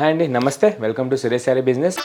Hi అండి, నమస్తే. Welcome to Suresh sari business.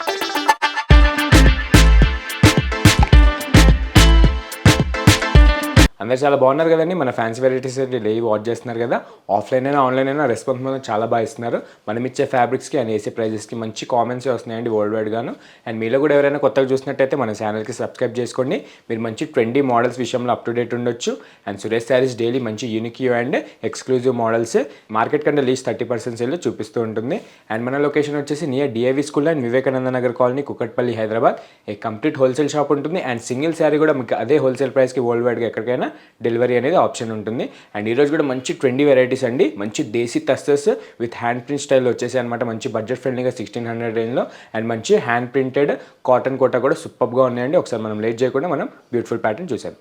అందరు చాలా బాగున్నారు కదండి. మన ఫ్యాన్సీ వెరైటీస్ డైలీ వాచ్ చేస్తున్నారు కదా. ఆఫ్లైన్ అయినా ఆన్లైన్ అయినా రెస్పాన్స్ మాత్రం చాలా బాగా ఇస్తున్నారు. మనం ఇచ్చే ఫ్యాబ్రిక్స్కి అండ్ ఏసీ ప్రైజెస్కి మంచి కామెంట్స్ వస్తున్నాయండి వరల్డ్ వైడ్ గాను. అండ్ మీలో కూడా ఎవరైనా కొత్తగా చూసినట్టయితే మన ఛానల్కి సబ్స్క్రైబ్ చేసుకోండి. మీరు మంచి ట్రెండీ మోడల్స్ విషయంలో అప్ టు డేట్ ఉండొచ్చు. అండ్ సురేష్ శారీస్ డైలీ మంచి unique and exclusive models market కంటే లీస్ట్ 30% సేల్ చూపిస్తూ ఉంటుంది. అండ్ మన లొకేషన్ వచ్చేసి near DIV school and Vivekananda Nagar colony, Kukatpally, Hyderabad. A complete wholesale shop ఉంటుంది. అండ్ సింగిల్ శారీ కూడా మీకు అదే హోల్సేల్ ప్రైస్కి వరల్డ్ వైడ్గా ఎక్కడికైనా డెలివరీ అనేది ఆప్షన్ ఉంటుంది. అండ్ ఈరోజు కూడా మంచి ట్రెండీ వెరైటీస్ అండి. మంచి desi tussars with hand print style వచ్చేసి అనమాట. మంచి బడ్జెట్ ఫ్రెండ్లీగా 1600 రేంజ్లో అండ్ మంచి హ్యాండ్ ప్రింటెడ్ కాటన్ కోటా కూడా సూపర్గా ఉన్నాయండి. ఒకసారి మనం లేట్ చేయకుండా మనం బ్యూటిఫుల్ ప్యాటర్న్ చూసాం.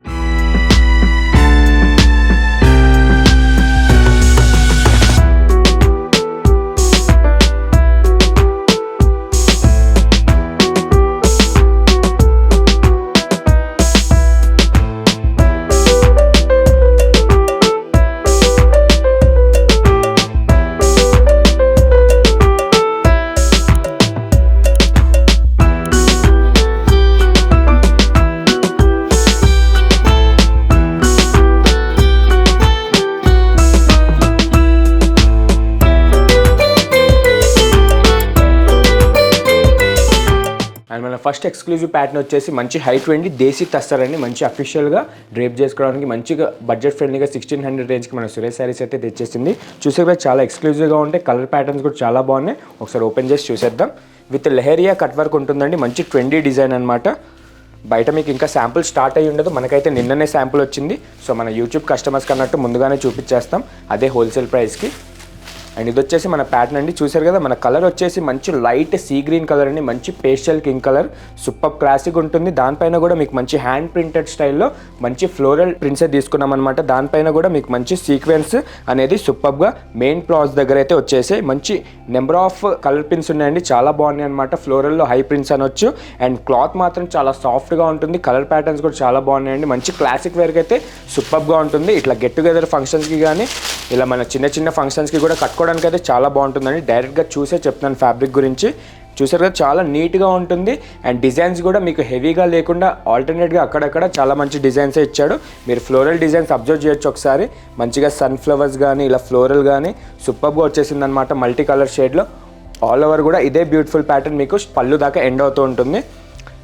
అండ్ మన ఫస్ట్ ఎక్స్క్లూజివ్ ప్యాటర్న్ వచ్చేసి మంచి హైట్ వెండి దేశీ టస్సర్ అండి. మంచి అఫీషియల్గా డ్రేప్ చేసుకోవడానికి మంచిగా బడ్జెట్ ఫ్రెండ్లీగా 1600 రేంజ్కి మన సురేష్ శారీస్ అయితే తెచ్చేసింది. చూసే కూడా చాలా ఎక్స్క్లూజివ్గా ఉంటాయి. కలర్ ప్యాటర్న్స్ కూడా చాలా బాగున్నాయి. ఒకసారి ఓపెన్ చేసి చూసేద్దాం. విత్ లెహరియా కట్ వర్క్ ఉంటుందండి. మంచి ట్రెండీ డిజైన్ అనమాట. బయట మీకు ఇంకా శాంపుల్ స్టార్ట్ అయ్యి ఉండదు. మనకైతే నిన్ననే శాంపుల్ వచ్చింది. సో మన యూట్యూబ్ కస్టమర్స్కి అన్నట్టు ముందుగానే చూపించేస్తాం అదే హోల్సేల్ ప్రైస్కి. అండ్ ఇది వచ్చేసి మన ప్యాటర్న్ అండి. చూసారు కదా, మన కలర్ వచ్చేసి మంచి లైట్ సీ గ్రీన్ కలర్ అండి. మంచి pastel king colour, super classic ఉంటుంది. దానిపైన కూడా మీకు మంచి హ్యాండ్ ప్రింటెడ్ స్టైల్లో మంచి ఫ్లోరల్ ప్రింట్స్ తీసుకున్నాం అనమాట. దానిపైన కూడా మీకు మంచి సీక్వెన్స్ అనేది సూపర్గా మెయిన్ ప్లాస్ దగ్గర అయితే వచ్చేసి మంచి నెంబర్ ఆఫ్ కలర్ ప్రింట్స్ ఉన్నాయండి. చాలా బాగున్నాయి అనమాట. ఫ్లోరల్లో హై ప్రింట్స్ అనొచ్చు. అండ్ క్లాత్ మాత్రం చాలా సాఫ్ట్గా ఉంటుంది. కలర్ ప్యాటర్న్స్ కూడా చాలా బాగున్నాయండి. మంచి క్లాసిక్ వేర్కి అయితే సూపర్గా ఉంటుంది. ఇట్లా గెట్ టుగెదర్ ఫంక్షన్స్కి కానీ ఇలా మన చిన్న చిన్న ఫంక్షన్స్కి కూడా కట్టుకోవడానికి అయితే చాలా బాగుంటుందండి. డైరెక్ట్గా చూసే చెప్తున్నాను ఫ్యాబ్రిక్ గురించి. చూసారు కదా, చాలా నీట్గా ఉంటుంది. అండ్ డిజైన్స్ కూడా మీకు హెవీగా లేకుండా ఆల్టర్నేట్గా అక్కడక్కడ చాలా మంచి డిజైన్సే ఇచ్చాడు. మీరు ఫ్లోరల్ డిజైన్స్ అబ్జర్వ్ చేయొచ్చు ఒకసారి. మంచిగా సన్ఫ్లవర్స్ కానీ ఇలా ఫ్లోరల్ కానీ సూపర్గా వచ్చేసింది అనమాట. మల్టీ కలర్ షేడ్లో ఆల్ ఓవర్ కూడా ఇదే బ్యూటిఫుల్ ప్యాటర్న్ మీకు పళ్ళు దాకా ఎండ్ అవుతూ ఉంటుంది.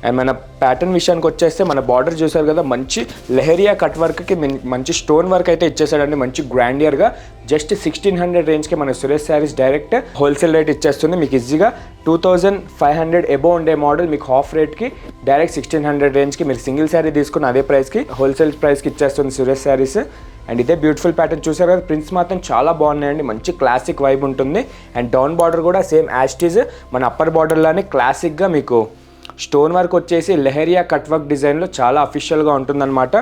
అండ్ మన ప్యాటర్న్ విషయానికి వచ్చేస్తే మన బార్డర్ చూసారు కదా, మంచి లెహరియా కట్ వర్క్కి మంచి స్టోన్ వర్క్ అయితే ఇచ్చేసాడండి. మంచి గ్రాండియర్గా జస్ట్ 1600 రేంజ్కి మన Suresh saris direct wholesale rate ఇచ్చేస్తుంది. మీకు ఈజీగా 2500 ఎబో ఉండే మోడల్ మీకు హాఫ్ రేట్కి డైరెక్ట్ 1600 రేంజ్కి మీరు సింగిల్ శారీ తీసుకున్న అదే ప్రైస్కి హోల్సేల్ ప్రైస్కి ఇచ్చేస్తుంది సురేష్ శారీస్. అండ్ ఇదే బ్యూటిఫుల్ ప్యాటర్న్ చూసారు కదా, ప్రింట్స్ మాత్రం చాలా బాగున్నాయండి. మంచి క్లాసిక్ వైబ్ ఉంటుంది. అండ్ డౌన్ బార్డర్ కూడా సేమ్ యాస్టీజ్ మన అప్పర్ బార్డర్లోనే క్లాసిక్గా మీకు స్టోన్ వర్క్ వచ్చేసి లెహరియా కట్ వర్క్ డిజైన్లో చాలా అఫీషియల్గా ఉంటుందన్నమాట.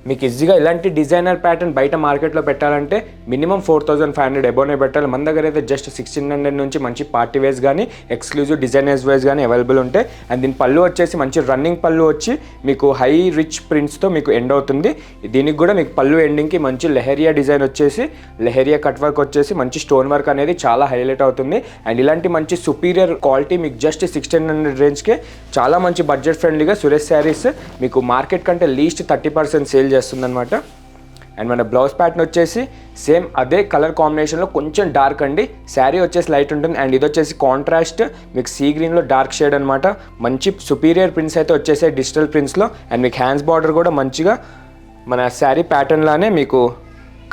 మీకు ఈజీగా ఇలాంటి డిజైనర్ ప్యాటర్న్ బయట మార్కెట్లో పెట్టాలంటే మినిమం 4500 ఎబోనే పెట్టాలి. మన దగ్గర అయితే జస్ట్ 1600 నుంచి మంచి పార్టీ వేస్ కానీ ఎక్స్క్లూజివ్ డిజైనర్స్ వేస్ కానీ అవైలబుల్ ఉంటాయి. అండ్ దీని పళ్ళు వచ్చేసి మంచి రన్నింగ్ పళ్ళు వచ్చి మీకు హై రిచ్ ప్రింట్స్తో మీకు ఎండ్ అవుతుంది. దీనికి కూడా మీకు పళ్ళు ఎండింగ్కి మంచి లెహరియా డిజైన్ వచ్చేసి లెహరియా కట్ వర్క్ వచ్చేసి మంచి స్టోన్ వర్క్ అనేది చాలా హైలైట్ అవుతుంది. అండ్ ఇలాంటి మంచి సుపీరియర్ క్వాలిటీ మీకు జస్ట్ 1600 రేంజ్కే చాలా మంచి బడ్జెట్ ఫ్రెండ్లీగా సురేష్ శారీస్ మీకు మార్కెట్ కంటే లీస్ట్ 30% సేల్ చేస్తుందన్నమాట. అండ్ మన బ్లౌజ్ ప్యాటర్న్ వచ్చేసి సేమ్ అదే కలర్ కాంబినేషన్లో కొంచెం డార్క్ అండి. శారీ వచ్చేసి లైట్ ఉంటుంది. అండ్ ఇది వచ్చేసి కాంట్రాస్ట్ మీకు సీ గ్రీన్లో డార్క్ షేడ్ అనమాట. మంచి సుపీరియర్ ప్రింట్స్ అయితే వచ్చేసాయి డిజిటల్ ప్రింట్స్లో. అండ్ మీకు హ్యాండ్స్ బార్డర్ కూడా మంచిగా మన శారీ ప్యాటర్న్లానే మీకు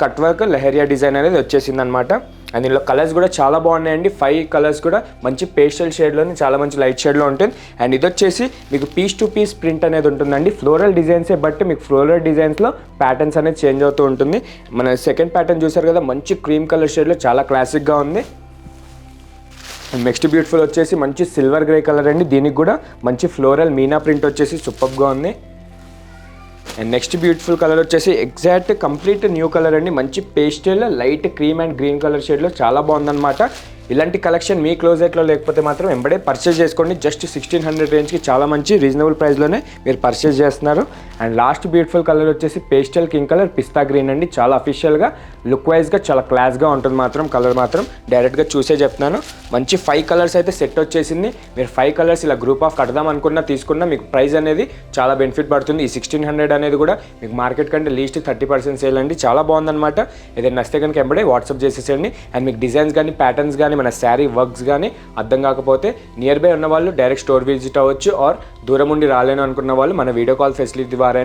కట్ వర్క్ లెహరియా డిజైన్ అనేది వచ్చేసింది అనమాట. అండ్ దీనిలో కలర్స్ కూడా చాలా బాగున్నాయండి. 5 కలర్స్ కూడా మంచి పేస్టల్ షేడ్లోని చాలా మంచి లైట్ షేడ్లో ఉంటుంది. అండ్ ఇది వచ్చేసి మీకు పీస్ టు పీస్ ప్రింట్ అనేది ఉంటుందండి. ఫ్లోరల్ డిజైన్సే బట్టి మీకు ఫ్లోరల్ డిజైన్స్లో ప్యాటర్న్స్ అనేది చేంజ్ అవుతూ ఉంటుంది. మన సెకండ్ ప్యాటర్న్ చూసారు కదా, మంచి క్రీమ్ కలర్ షేడ్లో చాలా క్లాసిక్గా ఉంది. నెక్స్ట్ బ్యూటిఫుల్ వచ్చేసి మంచి సిల్వర్ గ్రే కలర్ అండి. దీనికి కూడా మంచి ఫ్లోరల్ మీనా ప్రింట్ వచ్చేసి సూపర్గా ఉంది. అండ్ నెక్స్ట్ బ్యూటిఫుల్ కలర్ వచ్చేసి ఎగ్జాక్ట్ కంప్లీట్ న్యూ కలర్ అండి. మంచి pastel light cream and green colour షేడ్లో చాలా బాగుందన్నమాట. ఇలాంటి కలెక్షన్ మీ క్లోజెట్లో లేకపోతే మాత్రం వెంబడే పర్చేస్ చేసుకోండి. జస్ట్ 1600 రేంజ్కి చాలా మంచి రీజనబుల్ ప్రైస్లోనే మీరు పర్చేస్ చేస్తున్నారు. అండ్ లాస్ట్ బ్యూటిఫుల్ కలర్ వచ్చేసి పేస్టల్ కింగ్ కలర్ పిస్తా గ్రీన్ అండి. చాలా అఫీషియల్గా లుక్ వైజ్గా చాలా క్లాస్గా ఉంటుంది మాత్రం. కలర్ మాత్రం డైరెక్ట్గా చూసే చెప్తున్నాను. మంచి 5 కలర్స్ అయితే సెట్ వచ్చేసింది. మీరు 5 కలర్స్ ఇలా గ్రూప్ ఆఫ్ కడదాం అనుకున్నా తీసుకున్నా మీకు ప్రైస్ అనేది చాలా బెనిఫిట్ పడుతుంది. ఈ 1600 అనేది కూడా మీకు మార్కెట్ కంటే లీస్ట్ 30% సేల్ అండి. చాలా బాగుందన్నమాట. ఏదైనా నచ్చితే కనుక ఎంబడే వాట్సాప్ చేసేసేయండి. అండ్ మీకు డిజైన్స్ కానీ ప్యాటర్న్స్ కానీ మన శారీ వర్క్స్ కానీ అర్థం కాకపోతే నియర్ బై ఉన్న వాళ్ళు డైరెక్ట్ స్టోర్ విజిట్ అవ్వచ్చు, ఆర్ దూరం ఉండి రాలేను అనుకున్న వాళ్ళు మన వీడియో కాల్ ఫెసిలిటీ ద్వారా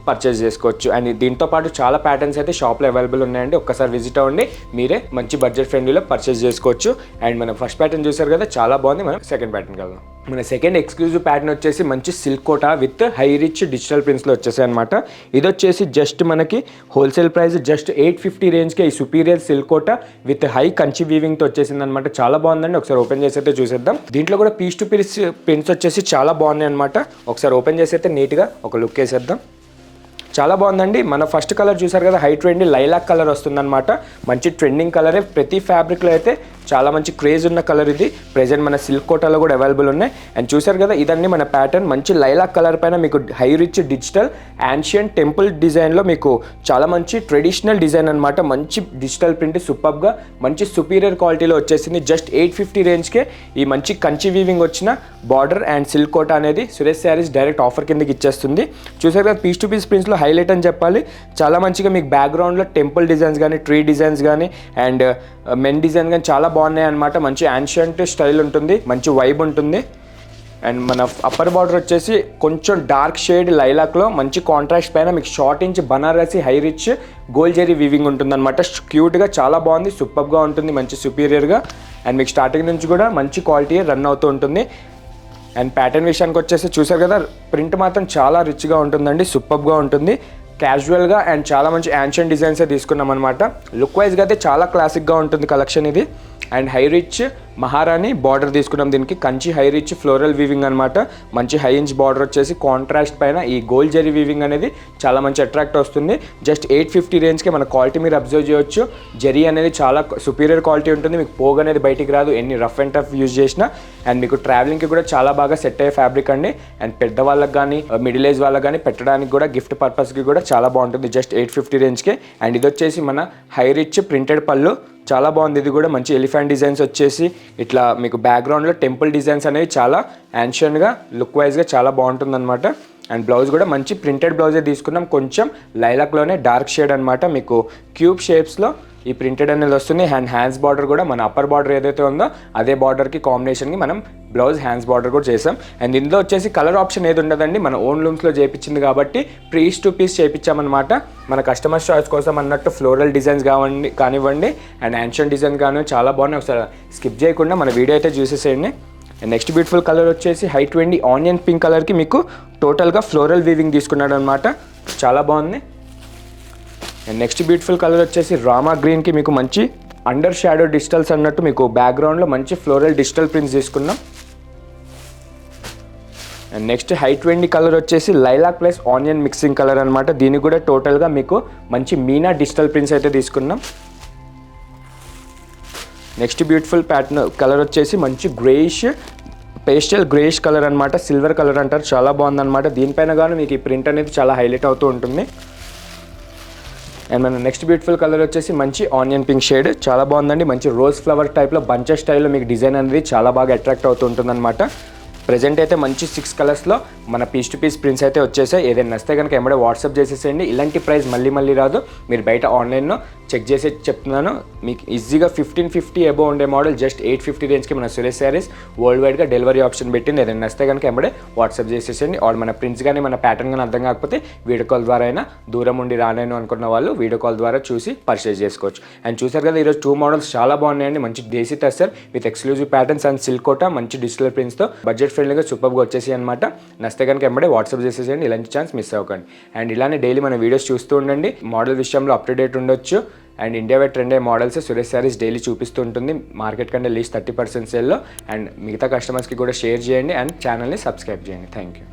పర్చేస్ చేసుకోవచ్చు. అండ్ దీంతో పాటు చాలా ప్యాటర్న్స్ అయితే షాప్లో అవైలబుల్ ఉన్నాయండి. ఒక్కసారి విజిట్ అవ్వండి, మీరే మంచి బడ్జెట్ ఫ్రెండ్లీలో పర్చేస్ చేసుకోవచ్చు. అండ్ మనం ఫస్ట్ ప్యాటర్న్ చూసారు కదా, చాలా బాగుంది. మనం సెకండ్ ప్యాటర్న్కి వెళ్దాం. మన సెకండ్ ఎక్స్క్లూజివ్ ప్యాటర్న్ వచ్చేసి మంచి silk kota with high rich digital ప్రింట్స్లో వచ్చేసాయి అనమాట. ఇది వచ్చేసి జస్ట్ మనకి హోల్సేల్ ప్రైస్ జస్ట్ 850 రేంజ్కే ఈ superior silk kota with high Kanchi వీవింగ్తో వచ్చేసింది అనమాట. చాలా బాగుందండి. ఒకసారి ఓపెన్ చేసి అయితే చూసేద్దాం. దీంట్లో కూడా పీస్ టు పీస్ ప్రింట్స్ వచ్చేసి చాలా బాగున్నాయి అనమాట. ఒకసారి ఓపెన్ చేసి అయితే నీట్గా ఒక లుక్ వేసేద్దాం. చాలా బాగుందండి. మన ఫస్ట్ కలర్ చూసారు కదా, హై ట్రెండ్ లైలాక్ కలర్ వస్తుందన్నమాట. మంచి ట్రెండింగ్ కలరే. ప్రతి ఫ్యాబ్రిక్లో అయితే చాలా మంచి క్రేజ్ ఉన్న కలర్ ఇది. ప్రెజెంట్ మన సిల్క్ కోటాలో కూడా అవైలబుల్ ఉన్నాయి. అండ్ చూసారు కదా, ఇదన్నీ మన ప్యాటర్న్. మంచి లైలాక్ కలర్ పైన మీకు high rich digital ancient temple డిజైన్లో మీకు చాలా మంచి ట్రెడిషనల్ డిజైన్ అనమాట. మంచి డిజిటల్ ప్రింట్ సూపర్గా మంచి సుపీరియర్ క్వాలిటీలో వచ్చేసింది. జస్ట్ 850 రేంజ్కే ఈ మంచి కంచి వీవింగ్ వచ్చిన బార్డర్ అండ్ సిల్క్ కోటా అనేది సురేష్ శారీస్ డైరెక్ట్ ఆఫర్ కిందకి ఇచ్చేస్తుంది. చూసారు కదా, పీస్ టు పీస్ ప్రింట్స్లో హైలైట్ అని చెప్పాలి. చాలా మంచిగా మీకు బ్యాక్గ్రౌండ్లో టెంపుల్ డిజైన్స్ కానీ ట్రీ డిజైన్స్ కానీ అండ్ మెన్ డిజైన్ కానీ చాలా బాగున్నాయి అనమాట. మంచి యాన్షియంట్ స్టైల్ ఉంటుంది, మంచి వైబ్ ఉంటుంది. అండ్ మన అప్పర్ బార్డర్ వచ్చేసి కొంచెం డార్క్ షేడ్ లైలాక్లో మంచి కాంట్రాస్ట్ పైన మీకు short inch Banarasi high rich gold zari weaving ఉంటుందన్నమాట. క్యూట్గా చాలా బాగుంది, సూపర్గా ఉంటుంది, మంచి సుపీరియర్గా. అండ్ మీకు స్టార్టింగ్ నుంచి కూడా మంచి క్వాలిటీ రన్ అవుతూ ఉంటుంది. అండ్ ప్యాటర్న్ విషయానికి వచ్చేసి చూసారు కదా, ప్రింట్ మాత్రం చాలా రిచ్గా ఉంటుందండి, సూపర్గా ఉంటుంది. క్యాజువల్గా అండ్ చాలా మంచి యాన్షియంట్ డిజైన్సే తీసుకున్నాం అనమాట. లుక్ వైజ్గా అయితే చాలా క్లాసిక్గా ఉంటుంది కలెక్షన్ ఇది. అండ్ హై రిచ్ మహారాణి బార్డర్ తీసుకున్నాం. దీనికి Kanchi high rich floral weaving అనమాట. మంచి హై ఇంచ్ బార్డర్ వచ్చేసి కాంట్రాస్ట్ పైన ఈ గోల్డ్ జెరీ వీవింగ్ అనేది చాలా మంచి అట్రాక్ట్ వస్తుంది. జస్ట్ 850 రేంజ్కి మన క్వాలిటీ మీరు అబ్జర్వ్ చేయొచ్చు. జెరీ అనేది చాలా సుపీరియర్ క్వాలిటీ ఉంటుంది. మీకు పోగ్ అనేది బయటికి రాదు ఎన్ని రఫ్ అండ్ టఫ్ యూజ్ చేసినా. అండ్ మీకు ట్రావెలింగ్కి కూడా చాలా బాగా సెట్ అయ్యే ఫ్యాబ్రిక్ అండి. అండ్ పెద్దవాళ్ళకి కానీ మిడిల్ ఏజ్ వాళ్ళకి కానీ పెట్టడానికి కూడా గిఫ్ట్ పర్పస్కి కూడా చాలా బాగుంటుంది. జస్ట్ 850 రేంజ్కే. అండ్ ఇది వచ్చేసి మన హై రిచ్ ప్రింటెడ్ పళ్ళు. చాలా బాగుంది. ఇది కూడా మంచి ఎలిఫెంట్ డిజైన్స్ వచ్చేసి ఇట్లా మీకు బ్యాక్గ్రౌండ్లో టెంపుల్ డిజైన్స్ అనేవి చాలా యాన్షియంట్గా లుక్ వైజ్గా చాలా బాగుంటుందన్నమాట. అండ్ బ్లౌజ్ కూడా మంచి ప్రింటెడ్ బ్లౌజే తీసుకున్నాం. కొంచెం లైలాక్లోనే డార్క్ షేడ్ అనమాట. మీకు క్యూబ్ షేప్స్లో ఈ ప్రింటెడ్ అనేది వస్తుంది. అండ్ హ్యాండ్స్ బార్డర్ కూడా మన అప్పర్ బార్డర్ ఏదైతే ఉందో అదే బార్డర్కి కాంబినేషన్కి మనం బ్లౌజ్ హ్యాండ్స్ బార్డర్ కూడా చేసాం. అండ్ ఇందులో వచ్చేసి కలర్ ఆప్షన్ ఏది ఉండదండి. మన ఓన్ లూమ్స్లో చేయించింది కాబట్టి పీస్ టు పీస్ చేయించామన్నమాట. మన కస్టమర్స్ చాయిస్ కోసం అన్నట్టు ఫ్లోరల్ డిజైన్స్ కానివ్వండి అండ్ యాన్షియంట్ డిజైన్ కానీ చాలా బాగున్నాయి. ఒకసారి స్కిప్ చేయకుండా మన వీడియో అయితే చూసేసేయండి. అండ్ నెక్స్ట్ బ్యూటిఫుల్ కలర్ వచ్చేసి హై 20 ఆనియన్ పింక్ కలర్కి మీకు టోటల్గా ఫ్లోరల్ వీవింగ్ తీసుకున్నాడు అనమాట. చాలా బాగుంది. అండ్ నెక్స్ట్ బ్యూటిఫుల్ కలర్ వచ్చేసి రామా గ్రీన్కి మీకు మంచి అండర్ షాడో డిజిటల్స్ అన్నట్టు మీకు బ్యాక్గ్రౌండ్లో మంచి ఫ్లోరల్ డిజిటల్ ప్రింట్స్ తీసుకున్నాం. అండ్ నెక్స్ట్ హై 20 కలర్ వచ్చేసి lilac plus onion mixing colour అనమాట. దీనికి కూడా టోటల్గా మీకు మంచి మీనా డిజిటల్ ప్రింట్స్ అయితే తీసుకున్నాం. నెక్స్ట్ బ్యూటిఫుల్ ప్యాటర్న్ కలర్ వచ్చేసి మంచి గ్రేయిష్ పేస్టల్ గ్రేయిష్ కలర్ అనమాట. సిల్వర్ కలర్ అంటారు. చాలా బాగుందన్నమాట. దీనిపైన కానీ మీకు ఈ ప్రింట్ అనేది చాలా హైలైట్ అవుతూ ఉంటుంది. అండ్ మన నెక్స్ట్ బ్యూటిఫుల్ కలర్ వచ్చేసి మంచి ఆనియన్ పింక్ షేడ్. చాలా బాగుందండి. మంచి రోజ్ ఫ్లవర్ టైప్లో బంచెస్ స్టైల్లో మీకు డిజైన్ అనేది చాలా బాగా అట్రాక్ట్ అవుతూ ఉంటుంది అనమాట. ప్రెజెంట్ అయితే మంచి 6 కలర్స్లో మన పీస్ టు పీస్ ప్రింట్స్ అయితే వచ్చేసాయి. ఏదైనా నచ్చితే కనుక ఎంబడే వాట్సాప్ చేసేసేయండి. ఇలాంటి ప్రైస్ మళ్ళీ రాదు. మీరు బయట ఆన్లైన్లో చెక్ చేసి చెప్తున్నాను. మీకు ఈజీగా 1550 అబోవ్ ఉండే మోడల్ జస్ట్ 850 రేంజ్కి మన సురేష్ శారీస్ వరల్డ్ వైడ్గా డెలివరీ ఆప్షన్ పెట్టింది. ఏదైనా నచ్చితే కనుక ఎంబడే వాట్సాప్ చేసేసేయండి. ఆర్ మన ప్రింట్స్ కానీ మన ప్యాటర్న్ కానీ అర్థం కాకపోతే వీడియో కాల్ ద్వారా అయినా దూరం ఉండి రాలేను అనుకున్న వాళ్ళు వీడియో కాల్ ద్వారా చూసి పర్చేస్ చేసుకోవచ్చు. అండ్ చూసారు కదా, ఈరోజు 2 మోడల్స్ చాలా బాగున్నాయండి. మంచి desi tussar with exclusive patterns and silk kota మంచి డిజిటల్ ప్రింట్స్తో బడ్జెట్ ఫ్రెండ్లీగా సూపర్గా వచ్చేసి అనమాట. నచ్చితే కనుక ఎంబడే వాట్సాప్ చేసేసేయండి. ఇలాంటి ఛాన్స్ మిస్ అవ్వకండి. అండ్ ఇలానే డైలీ మన వీడియోస్ చూస్తూ ఉండండి. మోడల్ విషయంలో అప్ టు డేట్ ఉండొచ్చు. అండ్ ఇండియా వైడ్ ట్రెండ్ అయ్యే మోడల్స్ సురేష్ శారీస్ డైలీ చూపిస్తూ ఉంటుంది. మార్కెట్ కంటే లీస్ట్ 30% సేల్లో. అండ్ మిగతా కస్టమర్స్కి కూడా షేర్ చేయండి అండ్ ఛానల్ని సబ్స్క్రైబ్ చేయండి. Thank you.